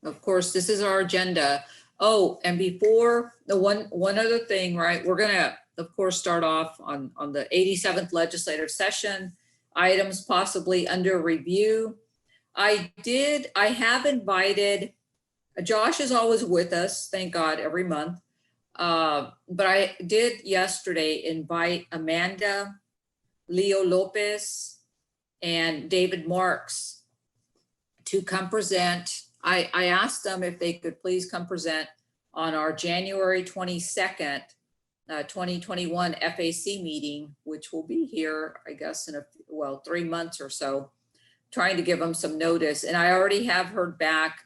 of course, this is our agenda. Oh, and before the one other thing, right? We're gonna, of course, start off on the 87th legislative session, items possibly under review. I have invited, Josh is always with us, thank God, every month. But I did yesterday invite Amanda, Leo Lopez, and David Marks to come present. I asked them if they could please come present on our January 22nd, 2021 FAC meeting, which will be here, I guess, in 3 months or so, trying to give them some notice. And I already have heard back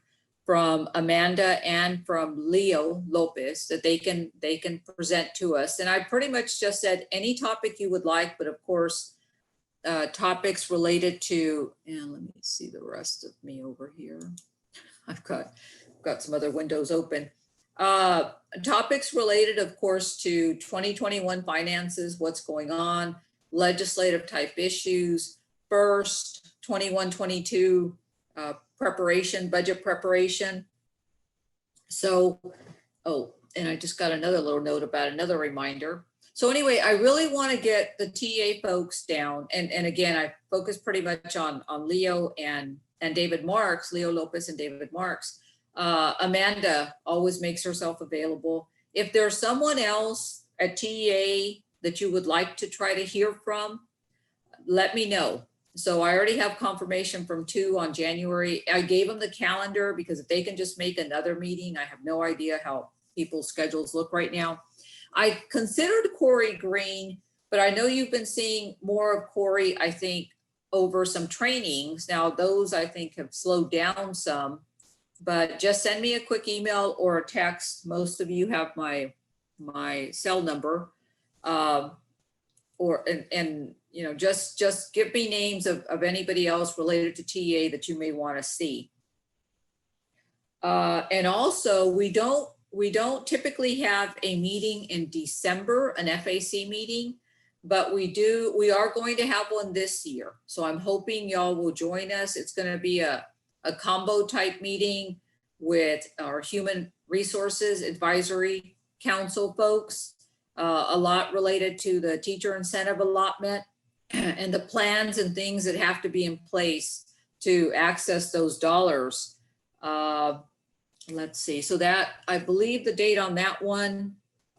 from Amanda and from Leo Lopez that they can present to us. And I pretty much just said any topic you would like, but of course, topics related to, and let me see the rest of me over here. I've got some other windows open. Topics related, of course, to 2021 finances, what's going on, legislative type issues, first 21-22 preparation, budget preparation. So, and I just got another little note about another reminder. So anyway, I really want to get the TA folks down. And again, I focus pretty much on Leo and David Marks, Leo Lopez and David Marks. Amanda always makes herself available. If there's someone else at TEA that you would like to try to hear from, let me know. So I already have confirmation from 2 on January. I gave them the calendar because if they can just make another meeting, I have no idea how people's schedules look right now. I considered Corey Green, but I know you've been seeing more of Corey, I think, over some trainings. Now those I think have slowed down some, but just send me a quick email or a text. Most of you have my cell number, you know, just give me names of anybody else related to TA that you may want to see. And also we don't typically have a meeting in December, an FAC meeting, but we are going to have one this year. So I'm hoping y'all will join us. It's going to be a combo type meeting with our Human Resources Advisory Council folks, a lot related to the teacher incentive allotment and the plans and things that have to be in place to access those dollars. Let's see, so that, I believe the date on that one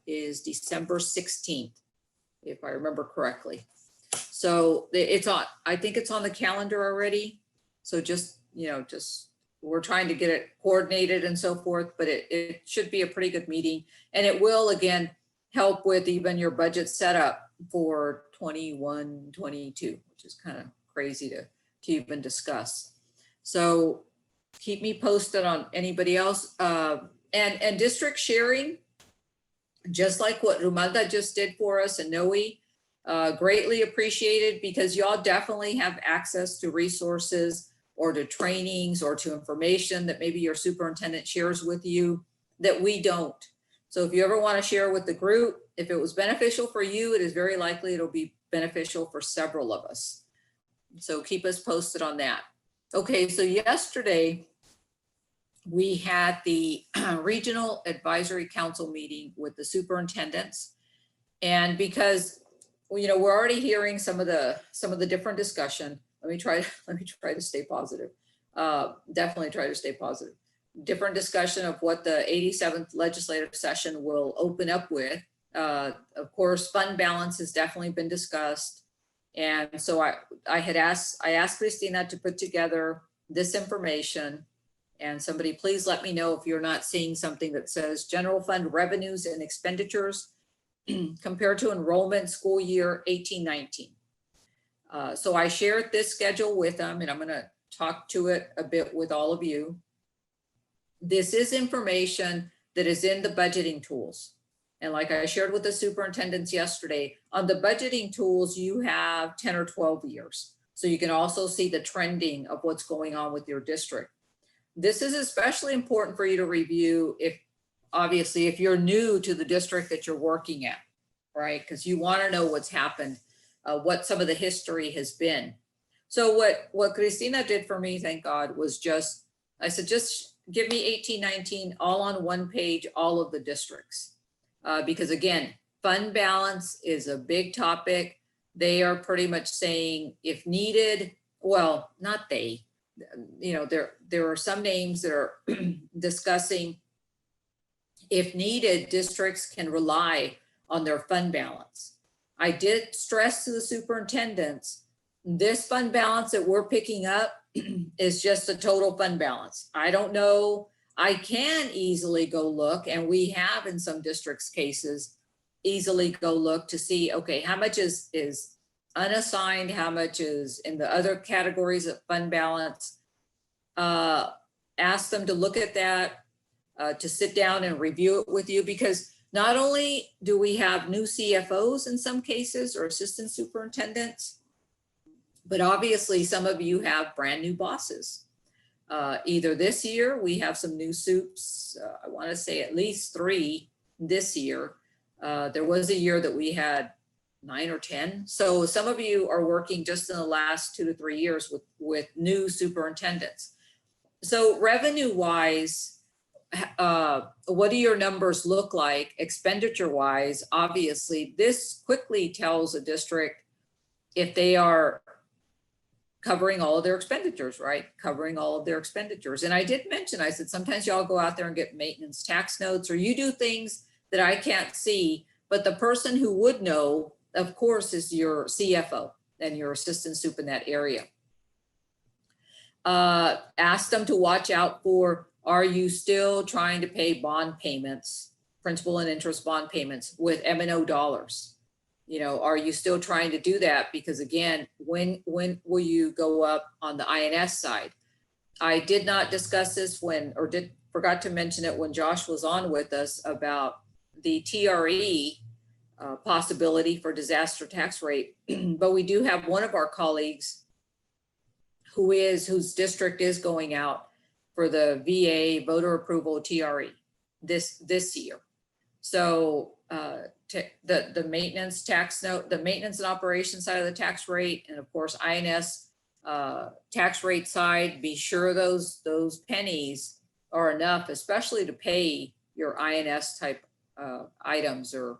is December 16th, if I remember correctly. So it's on, I think it's on the calendar already. So just, you know, we're trying to get it coordinated and so forth, but it should be a pretty good meeting. And it will, again, help with even your budget setup for 21, 22, which is kind of crazy to even discuss. So keep me posted on anybody else. And district sharing, just like what Rumalda just did for us and Noe, greatly appreciated, because y'all definitely have access to resources or to trainings or to information that maybe your superintendent shares with you that we don't. So if you ever want to share with the group, if it was beneficial for you, it is very likely it'll be beneficial for several of us. So keep us posted on that. Okay, so yesterday we had the Regional Advisory Council meeting with the superintendents. And because, you know, we're already hearing some of the different discussion. Let me try to stay positive. Definitely try to stay positive. Different discussion of what the 87th legislative session will open up with. Of course, fund balance has definitely been discussed. And so I asked Christina to put together this information, and somebody please let me know if you're not seeing something that says general fund revenues and expenditures compared to enrollment school year 18-19. So I shared this schedule with them, and I'm going to talk to it a bit with all of you. This is information that is in the budgeting tools. And like I shared with the superintendents yesterday, on the budgeting tools, you have 10 or 12 years. So you can also see the trending of what's going on with your district. This is especially important for you to review if, obviously, if you're new to the district that you're working at, right? Because you want to know what's happened, what some of the history has been. So what Christina did for me, thank God, was I said, just give me 18, 19, all on one page, all of the districts. Because again, fund balance is a big topic. They are pretty much saying if needed, well, not they, you know, there are some names that are discussing if needed, districts can rely on their fund balance. I did stress to the superintendents, this fund balance that we're picking up is just a total fund balance. I don't know, I can easily go look, and we have in some districts cases, easily go look to see, okay, how much is unassigned, how much is in the other categories of fund balance. Ask them to look at that, to sit down and review it with you, because not only do we have new CFOs in some cases or assistant superintendents, but obviously some of you have brand new bosses. Either this year, we have some new soups, I want to say at least 3 this year. There was a year that we had 9 or 10. So some of you are working just in the last 2 to 3 years with new superintendents. So revenue wise, what do your numbers look like? Expenditure wise, obviously, this quickly tells a district if they are covering all of their expenditures, right? Covering all of their expenditures. And I did mention, I said, sometimes y'all go out there and get maintenance tax notes, or you do things that I can't see, but the person who would know, of course, is your CFO and your assistant soup in that area. Ask them to watch out for, are you still trying to pay bond payments, principal and interest bond payments with M&O dollars? You know, are you still trying to do that? Because again, when will you go up on the INS side? I did not discuss this forgot to mention it when Josh was on with us about the TRE possibility for disaster tax rate. But we do have one of our colleagues whose district is going out for the VA voter approval TRE this year. So the maintenance tax note, the maintenance and operation side of the tax rate, and of course INS tax rate side, be sure those pennies are enough, especially to pay your INS type items, or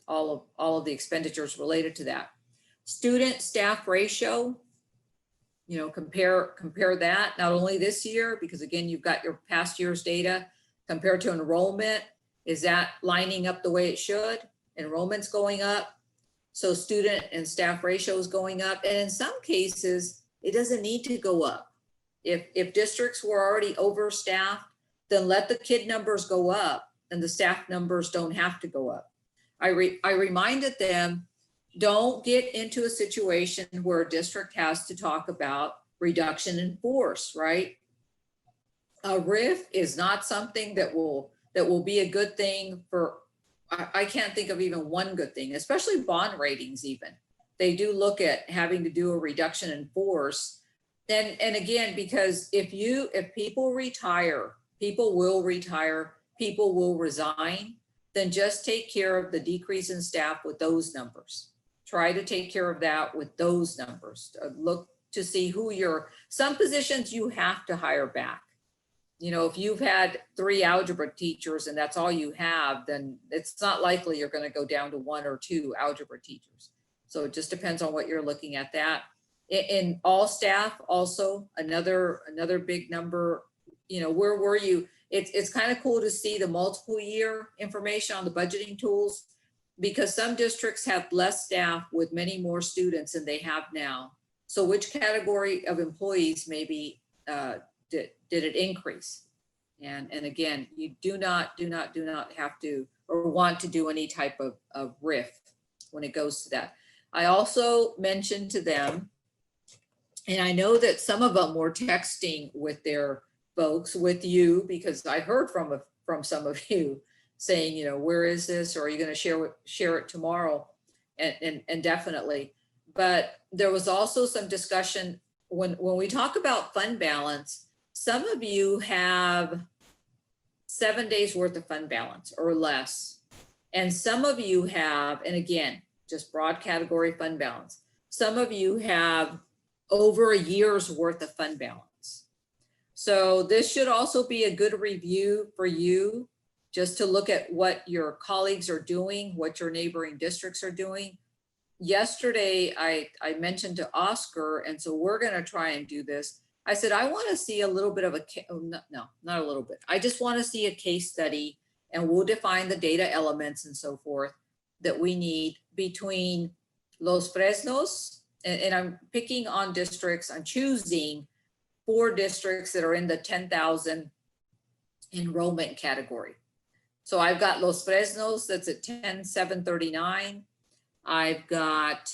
all of the expenditures related to that. Student staff ratio, you know, compare that, not only this year, because again, you've got your past year's data, compared to enrollment. Is that lining up the way it should? Enrollment's going up, so student and staff ratio is going up. And in some cases, it doesn't need to go up. If districts were already overstaffed, then let the kid numbers go up and the staff numbers don't have to go up. I reminded them, don't get into a situation where a district has to talk about reduction in force, right? A RIF is not something that will be a good thing for, I can't think of even one good thing, especially bond ratings even. They do look at having to do a reduction in force. And again, because if people retire, people will retire, people will resign, then just take care of the decrease in staff with those numbers. Try to take care of that with those numbers. Look to see who some positions you have to hire back. You know, if you've had 3 algebra teachers and that's all you have, then it's not likely you're going to go down to 1 or 2 algebra teachers. So it just depends on what you're looking at that. In all staff, also another big number, you know, where were you? It's kind of cool to see the multiple year information on the budgeting tools, because some districts have less staff with many more students than they have now. So which category of employees maybe did it increase? And again, you do not have to or want to do any type of RIF when it goes to that. I also mentioned to them, and I know that some of them were texting with their folks, with you, because I heard from some of you saying, you know, where is this? Or are you going to share it tomorrow? And definitely. But there was also some discussion when we talk about fund balance. Some of you have 7 days worth of fund balance or less. And some of you have, and again, just broad category fund balance. Some of you have over a year's worth of fund balance. So this should also be a good review for you, just to look at what your colleagues are doing, what your neighboring districts are doing. Yesterday, I mentioned to Oscar, and so we're going to try and do this. I said, I want to see a little bit of a, not a little bit. I just want to see a case study, and we'll define the data elements and so forth that we need between Los Fresnos, and I'm picking on districts, I'm choosing 4 districts that are in the 10,000 enrollment category. So I've got Los Fresnos, that's at 10,739. I've got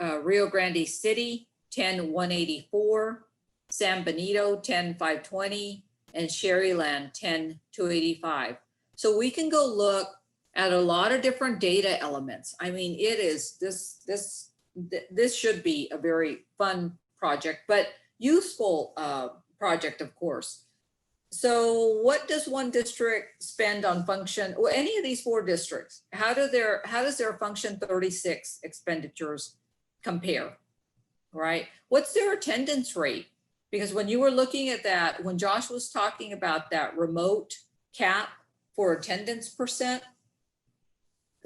Rio Grande City, 10,184, San Benito, 10,520, and Sherryland, 10,285. So we can go look at a lot of different data elements. I mean, it is this should be a very fun project, but useful project, of course. So what does one district spend on function, or any of these 4 districts? How does their function 36 expenditures compare, right? What's their attendance rate? Because when you were looking at that, when Josh was talking about that remote cap for attendance percent,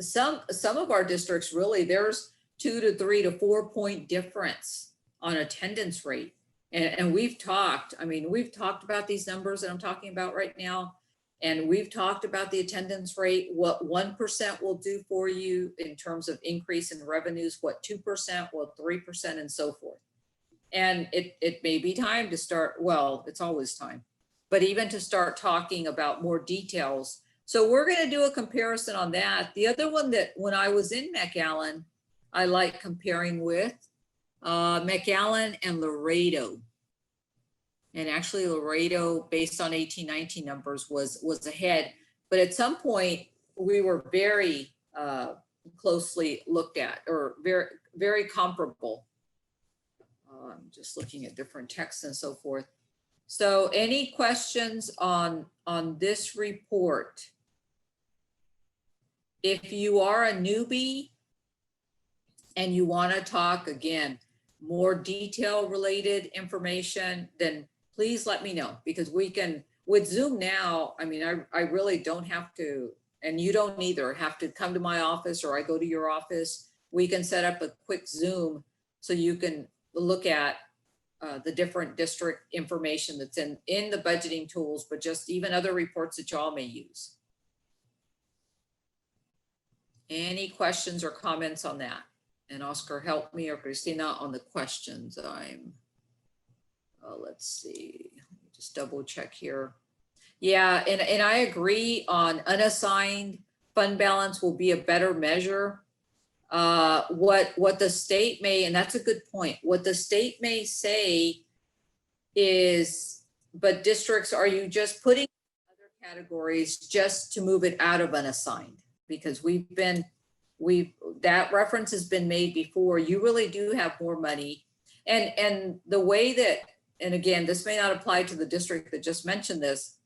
some of our districts really, there's 2 to 3 to 4 point difference on attendance rate. And we've talked about these numbers that I'm talking about right now. And we've talked about the attendance rate, what 1% will do for you in terms of increase in revenues, what 2%, what 3%, and so forth. And it may be time to start, well, it's always time, but even to start talking about more details. So we're going to do a comparison on that. The other one that when I was in McAllen, I like comparing with McAllen and Laredo. And actually Laredo, based on 1819 numbers, was ahead. But at some point we were very closely looked at, or very, very comparable. I'm just looking at different texts and so forth. So any questions on this report? If you are a newbie and you want to talk again, more detail related information, then please let me know, because we can, with Zoom now, I mean, I really don't have to, and you don't either have to come to my office or I go to your office. We can set up a quick Zoom so you can look at the different district information that's in the budgeting tools, but just even other reports that y'all may use. Any questions or comments on that? And Oscar, help me, or Christina, on the questions. Let's see, just double check here. Yeah, and I agree on unassigned fund balance will be a better measure. What the state may, and that's a good point, what the state may say is, but districts, are you just putting other categories just to move it out of unassigned? Because that reference has been made before. You really do have more money. And the way that, and again, this may not apply to the district that just mentioned this,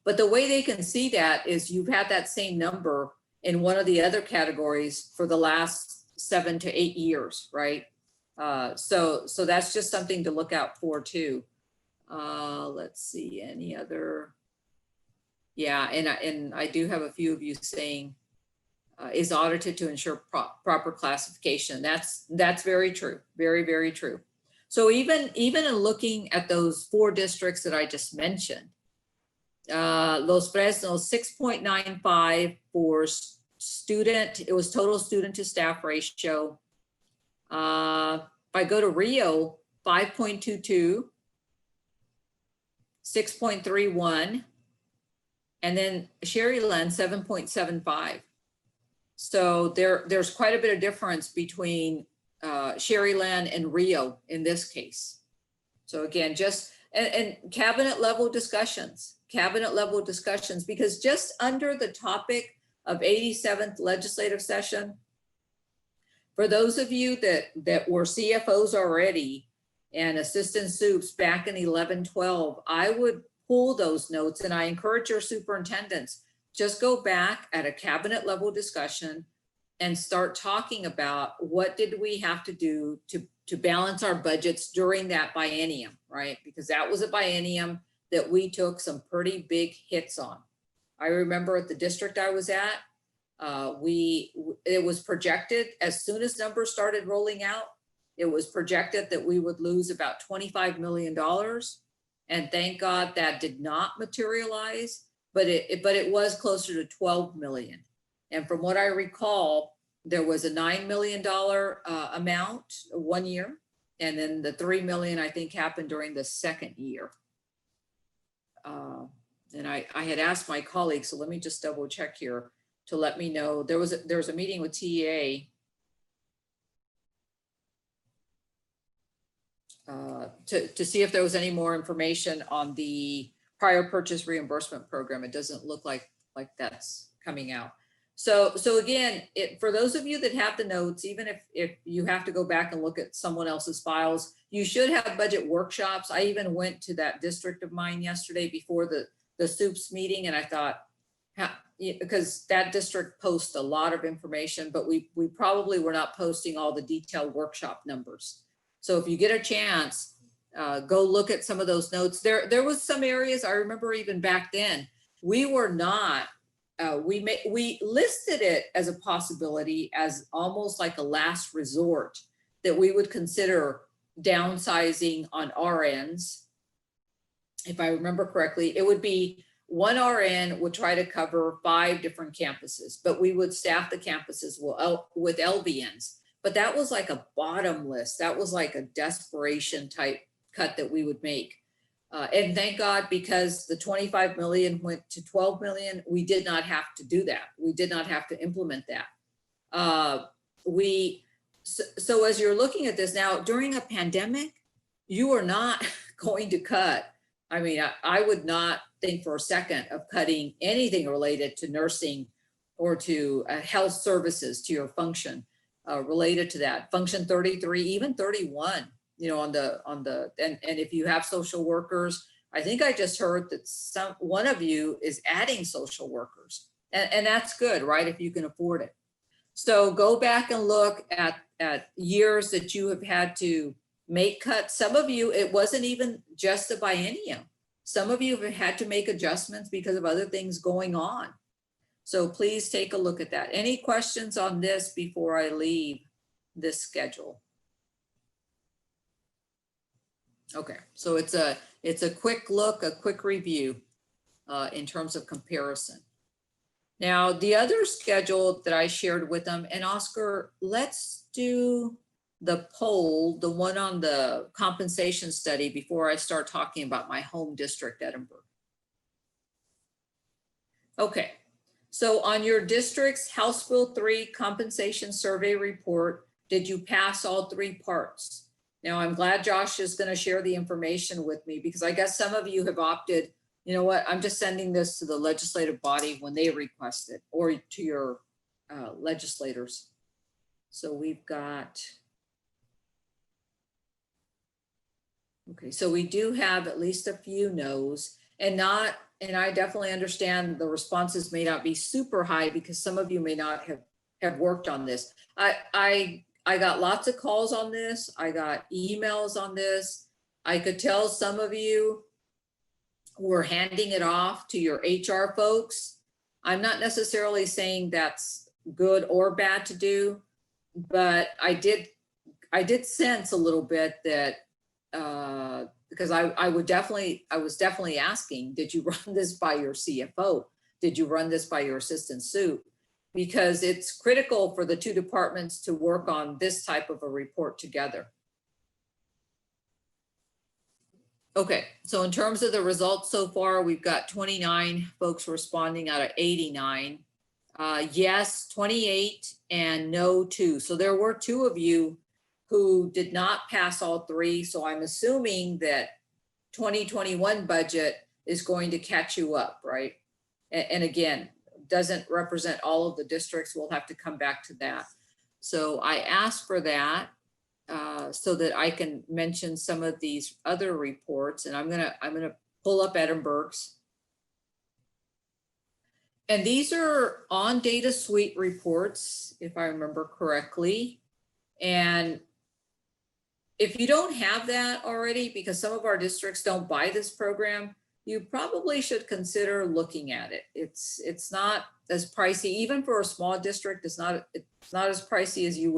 but the way they can see that is you've had that same number in one of the other categories for the last 7 to 8 years, right? So that's just something to look out for too. Let's see, any other? Yeah, and I do have a few of you saying, is audited to ensure proper classification. That's very true, very, very true. So even in looking at those 4 districts that I just mentioned, Los Fresnos 6.95 for student, it was total student to staff ratio. If I go to Rio, 5.22, 6.31, and then Sherryland 7.75. So there's quite a bit of difference between Sherryland and Rio in this case. So again, just and cabinet level discussions, because just under the topic of 87th legislative session, for those of you that were CFOs already and assistant soups back in 11-12, I would pull those notes, and I encourage your superintendents, just go back at a cabinet level discussion and start talking about what did we have to do balance our budgets during that biennium, right? Because that was a biennium that we took some pretty big hits on. I remember at the district I was at, it was projected as soon as numbers started rolling out, it was projected that we would lose about $25 million. And thank God that did not materialize, but it was closer to 12 million. And from what I recall, there was a $9 million amount 1 year. And then the 3 million, I think, happened during the second year. And I had asked my colleagues, so let me just double check here to let me know. There was a meeting with TEA to see if there was any more information on the prior purchase reimbursement program. It doesn't look like that's coming out. So again, for those of you that have the notes, even if you have to go back and look at someone else's files, you should have budget workshops. I even went to that district of mine yesterday before the SOUPS meeting, and I thought, because that district posts a lot of information, but we probably were not posting all the detailed workshop numbers. So if you get a chance, go look at some of those notes. There was some areas I remember even back then, we were not, we listed it as a possibility, as almost like a last resort, that we would consider downsizing on our ends. If I remember correctly, it would be one RN would try to cover 5 different campuses, but we would staff the campuses with LVNs. But that was like a bottom list. That was like a desperation type cut that we would make. And thank God, because the 25 million went to 12 million, we did not have to do that. We did not have to implement that. So as you're looking at this now, during a pandemic, you are not going to cut. I mean, I would not think for a second of cutting anything related to nursing or to health services, to your function related to that. Function 33, even 31, you know, and if you have social workers, I think I just heard that one of you is adding social workers, and that's good, right? If you can afford it. So go back and look at years that you have had to make cuts. Some of you, it wasn't even just a biennium. Some of you have had to make adjustments because of other things going on. So please take a look at that. Any questions on this before I leave this schedule? Okay, so it's a quick look, a quick review in terms of comparison. Now, the other schedule that I shared with them, and Oscar, let's do the poll, the one on the compensation study, before I start talking about my home district, Edinburgh. Okay, so on your district's House Bill 3 compensation survey report, did you pass all 3 parts? Now, I'm glad Josh is going to share the information with me, because I guess some of you have opted, you know what, I'm just sending this to the legislative body when they request it, or to your legislators. So we've got, okay, so we do have at least a few no's, and I definitely understand the responses may not be super high because some of you may not have worked on this. I got lots of calls on this. I got emails on this. I could tell some of you were handing it off to your HR folks. I'm not necessarily saying that's good or bad to do, but I did sense a little bit that because I was definitely asking, did you run this by your CFO? Did you run this by your assistant SOUP? Because it's critical for the 2 departments to work on this type of a report together. Okay, so in terms of the results so far, we've got 29 folks responding out of 89. Yes, 28, and no, 2. So there were 2 of you who did not pass all 3. So I'm assuming that 2021 budget is going to catch you up, right? And again, doesn't represent all of the districts. We'll have to come back to that. So I asked for that so that I can mention some of these other reports, and I'm gonna pull up Edinburgh's. And these are on Data Suite reports, if I remember correctly. And if you don't have that already, because some of our districts don't buy this program, you probably should consider looking at it. It's not as pricey, even for a small district. It's not as pricey as you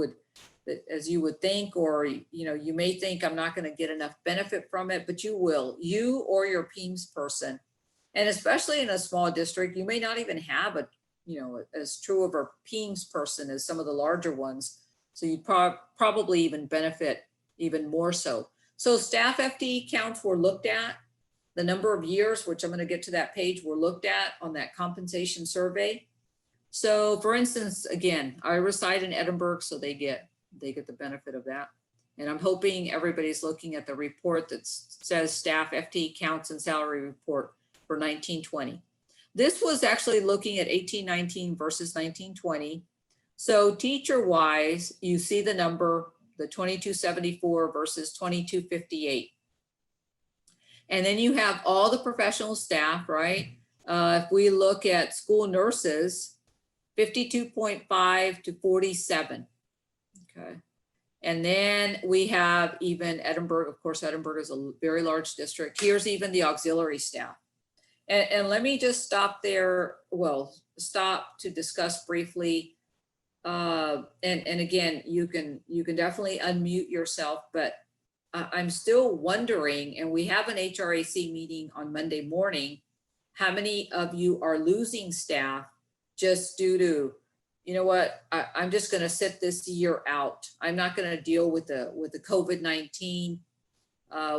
would think, or you may think I'm not going to get enough benefit from it, but you will, you or your PEIMS person. And especially in a small district, you may not even have as true of a PEIMS person as some of the larger ones. So you'd probably even benefit even more so. So staff FTE counts were looked at. The number of years, which I'm going to get to that page, were looked at on that compensation survey. So for instance, again, I reside in Edinburgh, so they get the benefit of that. And I'm hoping everybody's looking at the report that says staff FTE counts and salary report for 1920. This was actually looking at 1819 versus 1920. So teacher wise, you see the number, the 2274 versus 2258. And then you have all the professional staff, right? If we look at school nurses, 52.5 to 47, okay? And then we have even Edinburgh. Of course, Edinburgh is a very large district. Here's even the auxiliary staff. And let me just stop there, stop to discuss briefly. And again, you can definitely unmute yourself, but I'm still wondering, and we have an HRAC meeting on Monday morning, how many of you are losing staff just due to, I'm just going to sit this year out. I'm not going to deal with the COVID-19.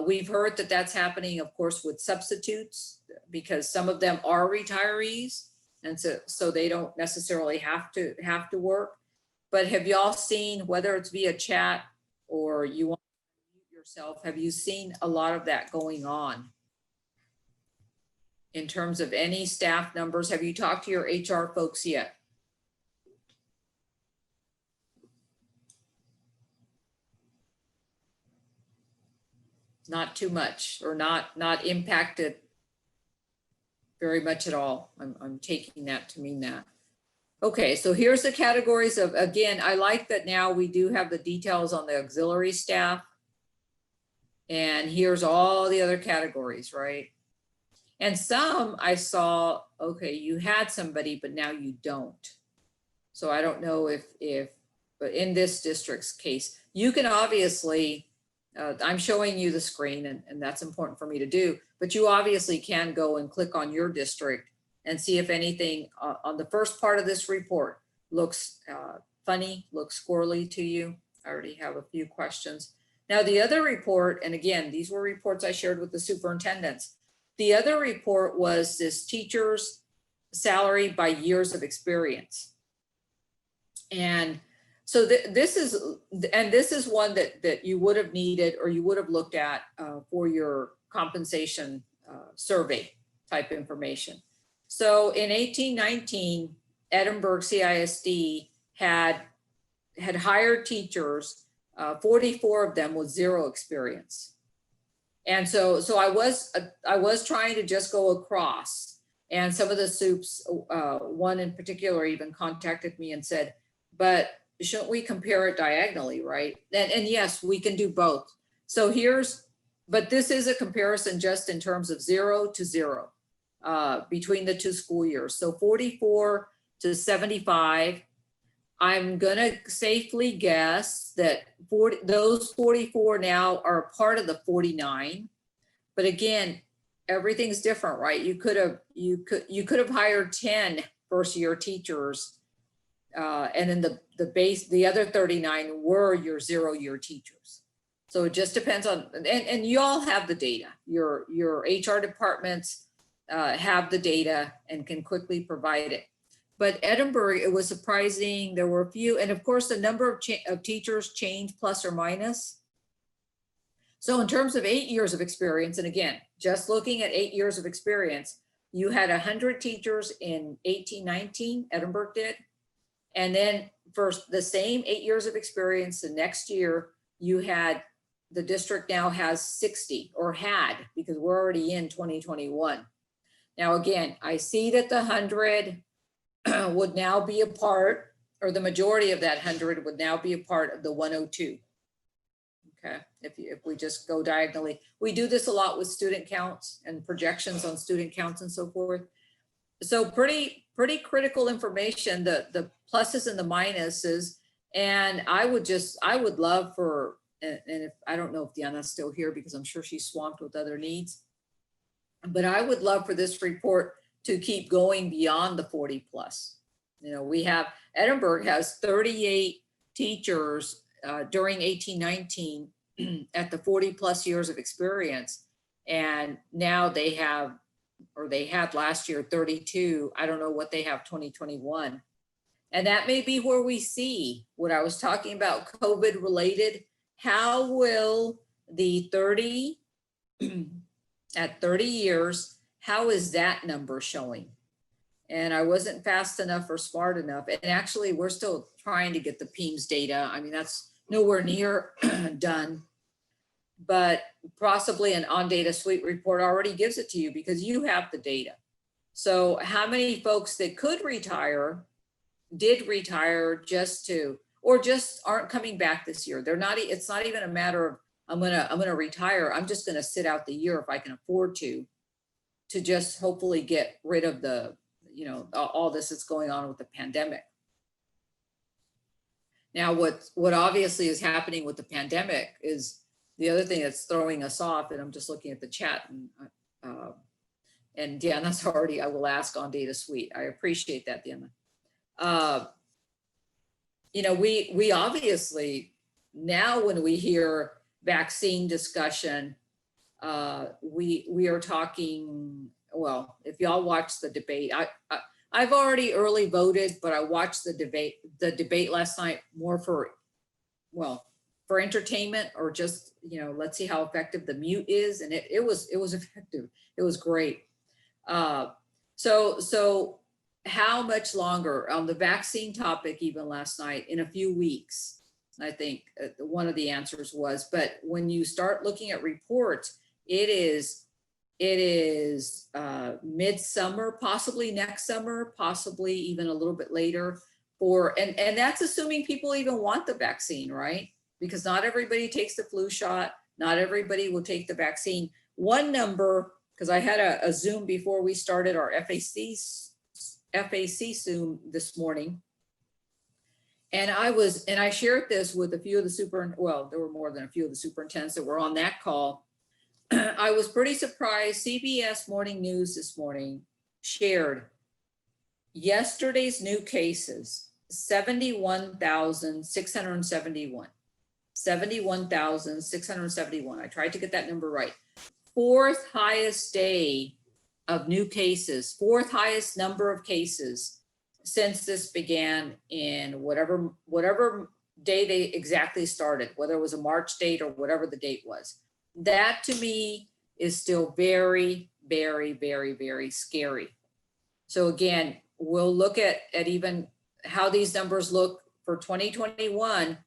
We've heard that that's happening, of course, with substitutes, because some of them are retirees, and so they don't necessarily have to work. But have y'all seen, whether it's via chat or you want yourself, have you seen a lot of that going on in terms of any staff numbers? Have you talked to your HR folks yet? Not too much, or not impacted very much at all. I'm taking that to mean that. Okay, so here's the categories of, again, I like that now we do have the details on the auxiliary staff. And here's all the other categories, right? And some I saw, okay, you had somebody, but now you don't. So I don't know but in this district's case, you can obviously, I'm showing you the screen, and that's important for me to do, but you obviously can go and click on your district and see if anything on the first part of this report looks funny, looks squirrely to you. I already have a few questions. Now the other report, and again, these were reports I shared with the superintendents. The other report was this teacher's salary by years of experience. And so this is one that you would have needed, or you would have looked at for your compensation survey type information. So in 1819, Edinburgh CISD had hired teachers, 44 of them with zero experience. And so I was trying to just go across, and some of the soups, one in particular even contacted me and said, but shouldn't we compare it diagonally, right? And yes, we can do both. So but this is a comparison just in terms of 0 to 0 between the two school years. So 44 to 75, I'm gonna safely guess that those 44 now are a part of the 49. But again, everything's different, right? You could have hired 10 first year teachers, and then the other 39 were your 0 year teachers. So it just depends on, and you all have the data. Your HR departments have the data and can quickly provide it. But Edinburgh, it was surprising. There were a few, and of course the number of teachers changed plus or minus. So in terms of 8 years of experience, and again, just looking at 8 years of experience, you had 100 teachers in 1819, Edinburgh did. And then for the same 8 years of experience, the next year the district now has 60, or had, because we're already in 2021. Now, again, I see that the 100 would now be a part, or the majority of that 100 would now be a part of the 102. Okay, if we just go diagonally, we do this a lot with student counts and projections on student counts and so forth. So pretty critical information, the pluses and the minuses. And I would love for, and if, I don't know if Deanna's still here because I'm sure she's swamped with other needs, but I would love for this report to keep going beyond the 40 plus. You know, we have, Edinburgh has 38 teachers during 1819 at the 40 plus years of experience. And now they have, or they had last year 32. I don't know what they have 2021. And that may be where we see what I was talking about, COVID related. How will the 30 at 30 years, how is that number showing? And I wasn't fast enough or smart enough. And actually, we're still trying to get the PEIMS data. I mean, that's nowhere near done, but possibly an on data suite report already gives it to you because you have the data. So how many folks that could retire did retire just to, or just aren't coming back this year? They're not, it's not even a matter of, I'm gonna retire. I'm just gonna sit out the year if I can afford to just hopefully get rid of the, you know, all this that's going on with the pandemic. Now, what obviously is happening with the pandemic is the other thing that's throwing us off, and I'm just looking at the chat, and Deanna's already, I will ask on data suite. I appreciate that, Deanna. You know, we obviously, now when we hear vaccine discussion, we are talking, well, if y'all watch the debate, I've already early voted, but I watched the debate last night more for, well, for entertainment, or just, you know, let's see how effective the mute is. And it was effective. It was great. So how much longer on the vaccine topic, even last night, in a few weeks, I think one of the answers was, but when you start looking at reports, it is midsummer, possibly next summer, possibly even a little bit later for, and that's assuming people even want the vaccine, right? Because not everybody takes the flu shot. Not everybody will take the vaccine. One number, because I had a Zoom before we started our FAC Zoom this morning. And I shared this with a few of the well, there were more than a few of the superintendents that were on that call. I was pretty surprised. CBS Morning News this morning shared yesterday's new cases, 71,671. 71,671. I tried to get that number right. Fourth highest day of new cases, fourth highest number of cases since this began in whatever day they exactly started, whether it was a March date or whatever the date was. That to me is still very, very, very, very scary. So again, we'll look at even how these numbers look for 2021,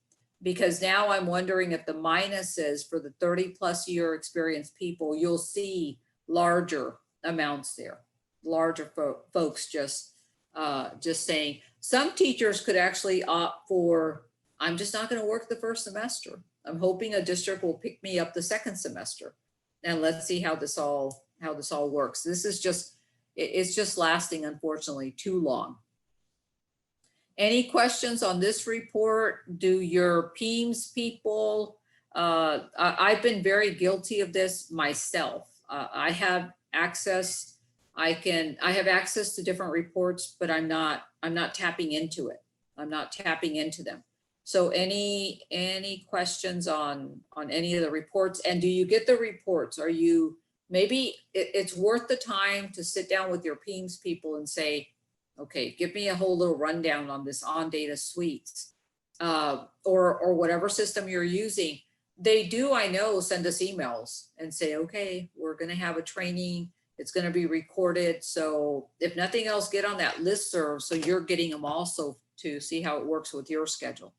because now I'm wondering if the minuses for the 30 plus year experienced people, you'll see larger amounts there, larger folks just saying. Some teachers could actually opt for, I'm just not going to work the first semester. I'm hoping a district will pick me up the second semester, and let's see how this all works. This is just, it's just lasting, unfortunately, too long. Any questions on this report? Do your PEIMS people, I've been very guilty of this myself. I have access, I have access to different reports, but I'm not tapping into it. I'm not tapping into them. So any questions on any of the reports? And do you get the reports? Are you, maybe it's worth the time to sit down with your PEIMS people and say, okay, give me a whole little rundown on this on data suites, or whatever system you're using. They do, I know, send us emails and say, okay, we're going to have a training. It's going to be recorded. So if nothing else, get on that listserv so you're getting them also to see how it works with your schedule.